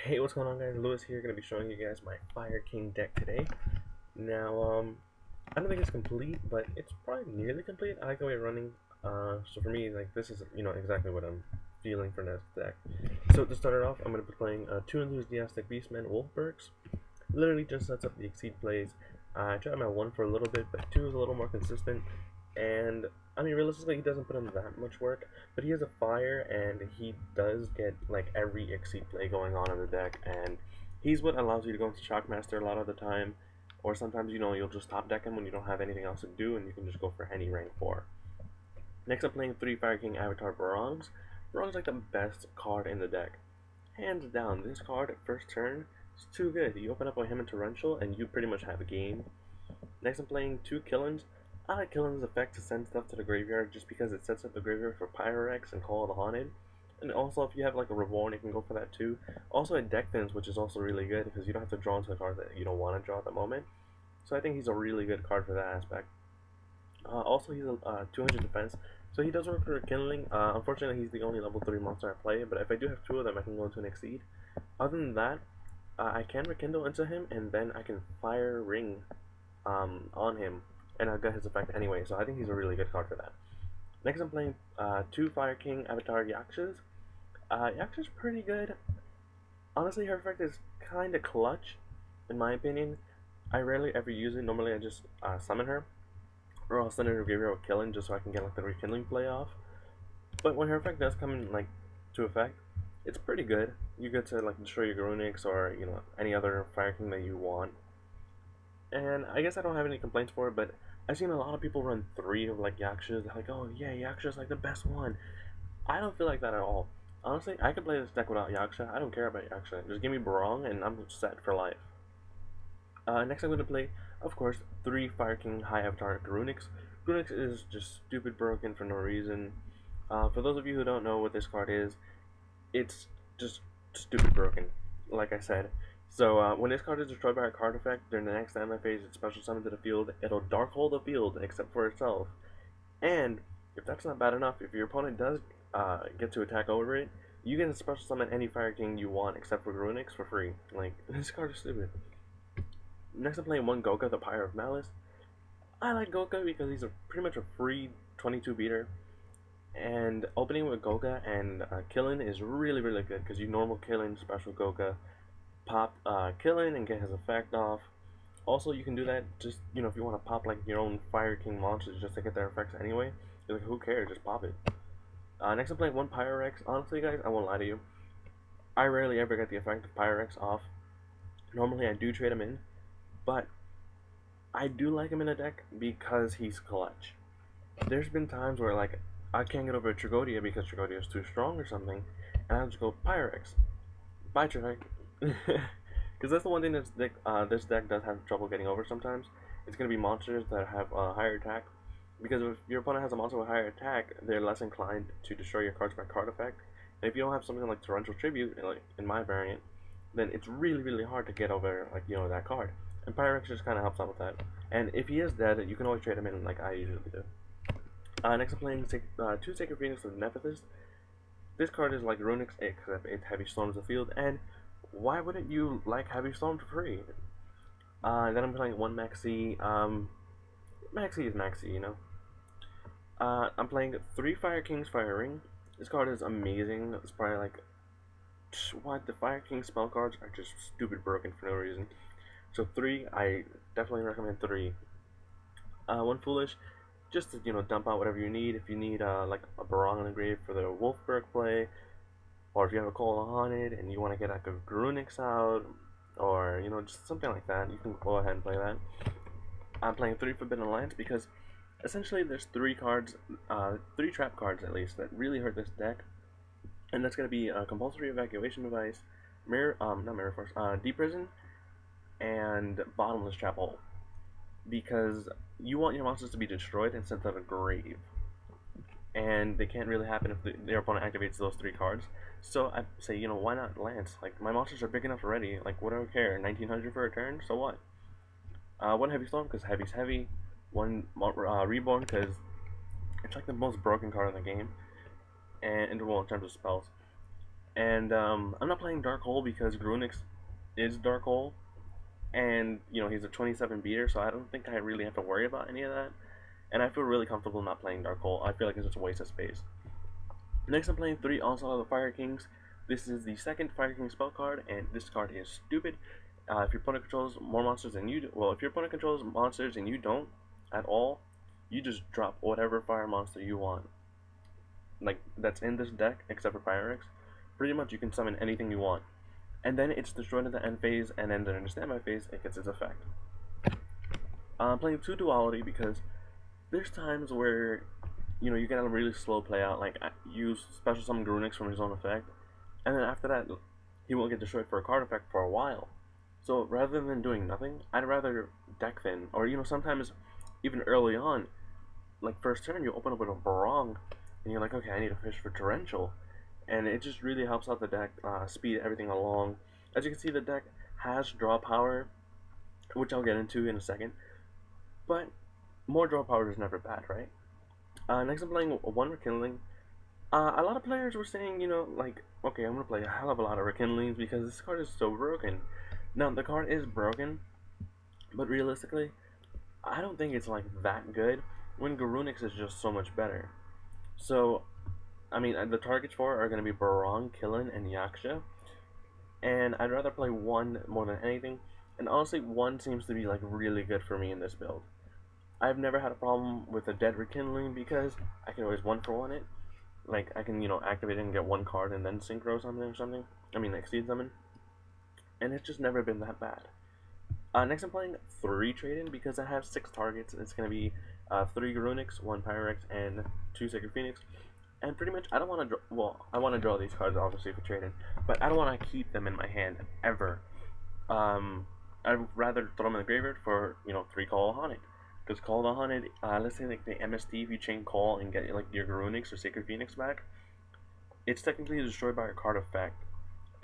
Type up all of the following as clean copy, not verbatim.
Hey, what's going on, guys? Lewis here, gonna be showing you guys my Fire King deck today. Now, I don't think it's complete, but it's probably nearly complete. I like the way it's running. So for me, like, this is, exactly what I'm feeling for this deck. So to start it off, I'm gonna be playing two Enthusiastic Beastmen Wolfbergs. Literally just sets up the Exceed plays. I tried my one for a little bit, but two is a little more consistent. And I mean, realistically, he doesn't put in that much work, but he has a fire, and he does get like every Exceed play going on in the deck, and he's what allows you to go into Shockmaster a lot of the time, or sometimes you'll just top deck him when you don't have anything else to do, and you can just go for any rank 4. Next, I'm playing 3 Fire King Avatar Barongs. Barong's like the best card in the deck, hands down. This card at first turn is too good. You open up with him in Torrential, and you pretty much have a game. Next, I'm playing 2 Killins. I like Killin's effect to send stuff to the graveyard just because it sets up the graveyard for Pyrex and Call of the Haunted. And also, if you have like a Reborn, you can go for that too. Also, it deck thins, which is also really good because you don't have to draw into a card that you don't want to draw at the moment. So I think he's a really good card for that aspect. Also, he's a 200 defense, so he does work for Kindling. Unfortunately, he's the only level 3 monster I play, but if I do have 2 of them, I can go into an Exceed. Other than that, I can Rekindle into him, and then I can Fire Ring on him, and I'll get his effect anyway, so I think he's a really good card for that. Next, I'm playing 2 Fire King Avatar Yakshas. Yaksha's pretty good. Honestly, her effect is kind of clutch, in my opinion. I rarely ever use it. Normally, I just summon her, or I'll send her to graveyard with Killing just so I can get like the Rekindling play off. But when her effect does come in like to effect, it's pretty good. You get to like destroy your Garunix or any other Fire King that you want. And I guess I don't have any complaints for it, but I've seen a lot of people run 3 of like Yakshas. They're like, oh yeah, Yaksha's like the best one. I don't feel like that at all. Honestly, I could play this deck without Yaksha. I don't care about Yaksha. Just give me Barong and I'm set for life. Next I'm going to play, of course, 3 Fire King High Avatar Garunix. Garunix is just stupid broken for no reason. For those of you who don't know what this card is, it's just stupid broken, like I said. So when this card is destroyed by a card effect, during the next standby phase, it's special summon to the field. It'll dark hole the field except for itself. And if that's not bad enough, if your opponent does get to attack over it, you can special summon any Fire King you want except for Garunix for free. Like, this card is stupid. Next I'm playing 1 Goka, the Pyre of Malice. I like Goka because he's pretty much a free 22 beater. And opening with Goka and Killin is really good because you normal Killin, special Goka, pop Killin and get his effect off. Also, you can do that just, if you want to pop like your own Fire King monsters just to get their effects anyway. You're like, who cares, just pop it. Next I'm playing 1 Pyrex. Honestly guys, I won't lie to you, I rarely ever get the effect of Pyrex off. Normally I do trade him in, but I do like him in a deck because he's clutch. There's been times where like I can't get over Tragodia because Tragodia is too strong or something, and I'll just go Pyrex. Bye, Trag. Because that's the one thing this deck does have trouble getting over sometimes. It's going to be monsters that have higher attack. Because if your opponent has a monster with higher attack, they're less inclined to destroy your cards by card effect. And if you don't have something like Torrential Tribute, like in my variant, then it's really hard to get over that card. And Pyrex just kind of helps out with that. And if he is dead, you can always trade him in like I usually do. Next I'm playing 2 Sacred Phoenix with Nephthys. This card is like Runix except it Heavy Storms the field, and why wouldn't you like Heavy Storm for free? Then I'm playing 1 Maxi. Maxi is Maxi, I'm playing 3 Fire King's Fire Ring. This card is amazing. It's probably like, what? The Fire King spell cards are just stupid broken for no reason. So 3, I definitely recommend 3. 1 Foolish, just to dump out whatever you need. If you need like a Barong in the grave for the Wolfberg play, or if you have a Call of the Haunted and you want to get like a Garunix out, or just something like that, you can go ahead and play that. I'm playing 3 Forbidden Alliance because essentially there's 3 cards, 3 trap cards at least, that really hurt this deck, and that's going to be a Compulsory Evacuation Device, not Mirror Force, Deep Prison, and Bottomless Trap Hole. Because you want your monsters to be destroyed and sent to the grave, and they can't really happen if their opponent activates those 3 cards. So I say, why not Lance? Like, my monsters are big enough already. Like, what do I care? 1900 for a turn, so what? 1 Heavy Storm because Heavy's heavy. 1 Reborn because it's like the most broken card in the game, and well, in terms of spells. And I'm not playing Dark Hole because Grunix is Dark Hole, and he's a 27 beater, so I don't think I really have to worry about any of that. And I feel really comfortable not playing Dark Hole. I feel like it's just a waste of space. Next, I'm playing 3 Onslaught of the Fire Kings. This is the second Fire King spell card, and this card is stupid. If your opponent controls more monsters than you do, well, if your opponent controls monsters and you don't at all, you just drop whatever fire monster you want. Like, that's in this deck, except for Fire X. Pretty much you can summon anything you want. And then it's destroyed at the end phase, and then during the standby phase, it gets its effect. I'm playing 2 Duality because there's times where you get a really slow play out, like use special summon Grunix from his own effect, and then after that, he won't get destroyed for a card effect for a while. So rather than doing nothing, I'd rather deck thin, or sometimes even early on, like first turn, you open up with a Barong, and you're like, okay, I need a fish for Torrential, and it just really helps out the deck, speed everything along. As you can see, the deck has draw power, which I'll get into in a second, but more draw power is never bad, right? Next I'm playing 1 Rekindling. A lot of players were saying, like, okay, I'm gonna play a hell of a lot of Rekindlings because this card is so broken. Now, the card is broken, but realistically, I don't think it's like that good when Garunix is just so much better. So, I mean, the targets for are gonna be Barong, Killen, and Yaksha, and I'd rather play 1 more than anything. And honestly, 1 seems to be like really good for me in this build. I've never had a problem with a dead Rekindling because I can always 1-for-1 it. Like, I can, activate it and get 1 card and then synchro something or something. I mean, Exceed Summon. And it's just never been that bad. Next I'm playing 3 Trade-In because I have 6 targets. It's going to be 3 Garunix, 1 Pyrex, and 2 Sacred Phoenix. And pretty much, I don't want to draw, well, I want to draw these cards obviously for Trade-In, but I don't want to keep them in my hand, ever. I'd rather throw them in the graveyard for, 3 Call Haunted. Because Call the Haunted, let's say like the MST, if you chain Call and get like your Garunix or Sacred Phoenix back, it's technically destroyed by a card effect,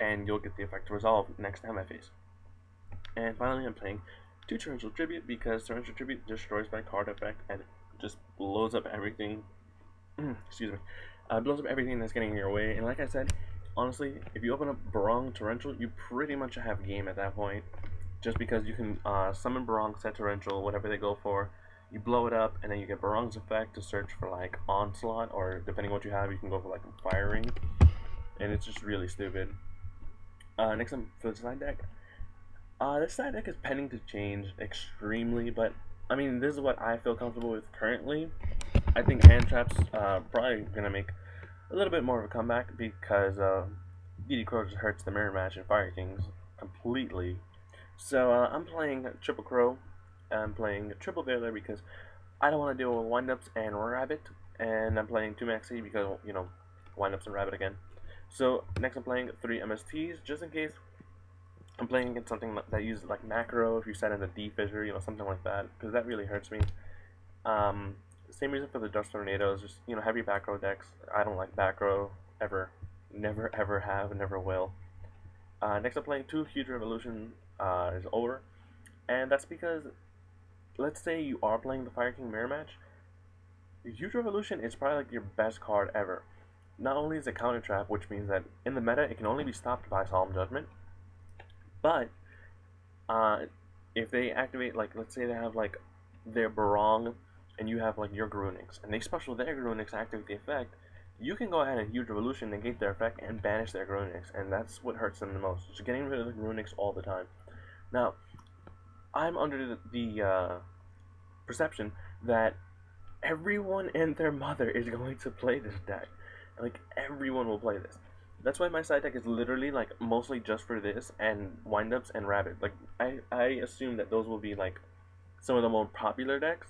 and you'll get the effect resolved next time I face. And finally, I'm playing 2 Torrential Tribute because Torrential Tribute destroys by card effect and just blows up everything. Excuse me, blows up everything that's getting in your way. And like I said, honestly, if you open up Barong Torrential, you pretty much have game at that point. Just because you can summon Barong, set Torrential, whatever they go for, you blow it up, and then you get Barong's effect to search for like Onslaught, or depending on what you have, you can go for like Firing, and it's just really stupid. Next up for the side deck, this side deck is pending to change extremely, but I mean, this is what I feel comfortable with currently. I think Hand Trap's probably gonna make a little bit more of a comeback because DD Crow just hurts the mirror match in Fire Kings completely. So I'm playing Triple Crow. I'm playing Triple Veiler because I don't want to deal with windups and Rabbit, and I'm playing 2 Maxi because windups and Rabbit again. So next I'm playing 3 MSTs just in case I'm playing against something that uses like Macro. If you set in a D Fissure, something like that, because that really hurts me. Same reason for the Dust Tornadoes, just heavy back row decks. I don't like back row ever, never ever have, never will. Next I'm playing 2 Huge Revolution is over, and that's because let's say you are playing the Fire King mirror match, Huge Revolution is probably like your best card ever. Not only is it counter trap, which means that in the meta it can only be stopped by Solemn Judgment, but if they activate, like let's say they have like their Barong and you have like your Garunix, and they special their Garunix activate the effect, you can go ahead and Huge Revolution, negate their effect, and banish their Garunix, and that's what hurts them the most, just getting rid of the Garunix all the time. Now, I'm under the perception that everyone and their mother is going to play this deck. Like, everyone will play this. That's why my side deck is literally, like, mostly just for this, and windups and Rabbit. Like, I assume that those will be, like, some of the more popular decks.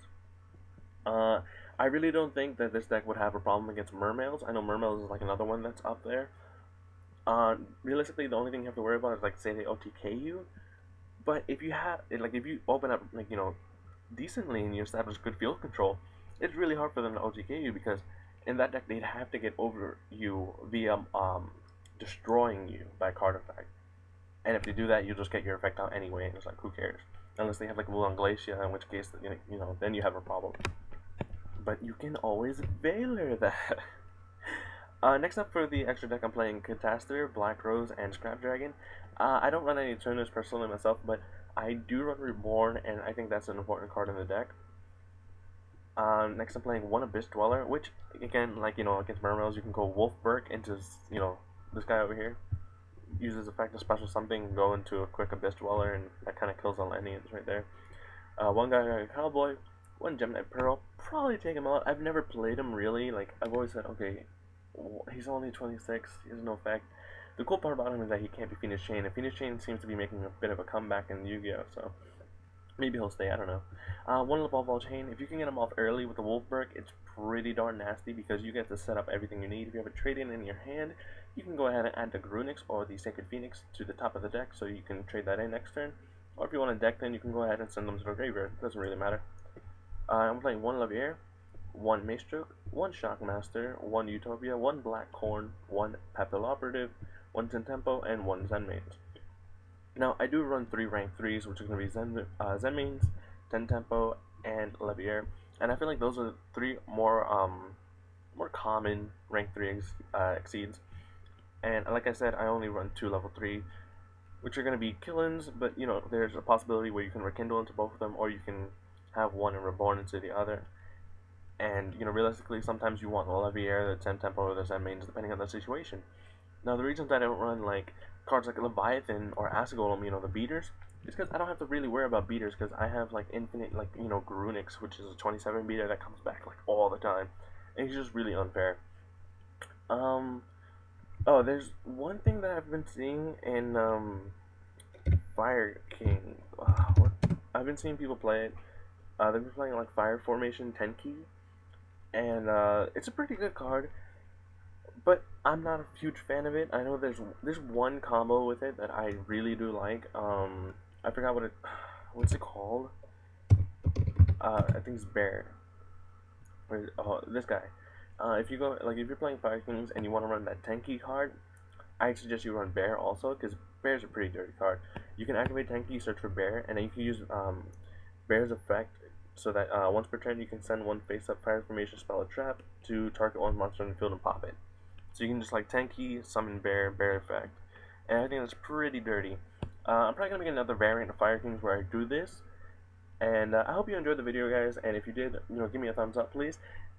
I really don't think that this deck would have a problem against Mermails. I know Mermails is, like, another one that's up there. Realistically, the only thing you have to worry about is, like, say they OTK you. But if you have, like, if you open up, like, decently and you establish good field control, it's really hard for them to OTK you because in that deck they'd have to get over you via destroying you by card effect. And if they do that, you just get your effect out anyway, and it's like, who cares? Unless they have like Wulan Glacia, in which case, then you have a problem. But you can always Veiler that. Next up for the extra deck, I'm playing Catastrophe, Black Rose, and Scrap Dragon. I don't run any tournaments personally myself, but I do run Reborn, and I think that's an important card in the deck. Next I'm playing one Abyss Dweller, which, again, like, against Mermails, you can go Wolfberg into, this guy over here. Uses effect of special something, go into a quick Abyss Dweller, and that kind of kills all enemies right there. One guy, Cowboy, one Gemini Pearl, probably take him out. I've never played him really, like, I've always said, okay, he's only 26, he has no effect. The cool part about him is that he can't be Phoenix Chain, and Phoenix Chain seems to be making a bit of a comeback in Yu-Gi-Oh, so maybe he'll stay, I don't know. One Ball Chain, if you can get him off early with the Wolfberg, it's pretty darn nasty because you get to set up everything you need. If you have a trade-in in your hand, you can go ahead and add the Grunix or the Sacred Phoenix to the top of the deck so you can trade that in next turn. Or if you want to deck them, you can go ahead and send them to the graveyard. It doesn't really matter. I'm playing one Levier, one Maestroke, one Shockmaster, one Utopia, one Black Corn, one Papil Operative, one Tempo, and one Zen Mains. Now, I do run 3 rank 3s, which are going to be Zen Mains, Tempo, and Levier, and I feel like those are 3 more common rank 3 exceeds. And like I said, I only run 2 level 3, which are going to be Killins, but there's a possibility where you can rekindle into both of them, or you can have one and reborn into the other. And realistically, sometimes you want the Levier, the Tempo, or the Zen Mains, depending on the situation. Now, the reasons I don't run like cards like Leviathan or Asagolem, the beaters, is because I don't have to really worry about beaters because I have like infinite, like Grunix, which is a 27 beater that comes back like all the time, and it's just really unfair. Oh, there's one thing that I've been seeing in Fire King. I've been seeing people play it. They've been playing like Fire Formation Tenki, and it's a pretty good card. But I'm not a huge fan of it. I know there's one combo with it that I really do like. I forgot what's it called? I think it's Bear. This guy. If you're playing Fire Kings and you want to run that Tenki card, I suggest you run Bear also, because Bear's a pretty dirty card. You can activate Tenki, search for Bear, and then you can use Bear's effect so that once per turn you can send one face-up Fire Formation spell or trap to target one monster in the field and pop it. So you can just like Tenki, summon Bear, Bear effect. And I think that's pretty dirty. I'm probably going to make another variant of Fire Kings where I do this. And I hope you enjoyed the video, guys. And if you did, give me a thumbs up, please.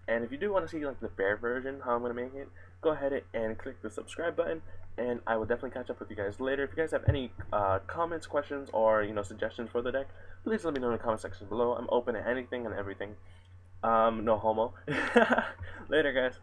And if you do want to see like the Bear version, how I'm going to make it, go ahead and click the subscribe button. And I will definitely catch up with you guys later. If you guys have any comments, questions, or suggestions for the deck, please let me know in the comment section below. I'm open to anything and everything. No homo. Later, guys.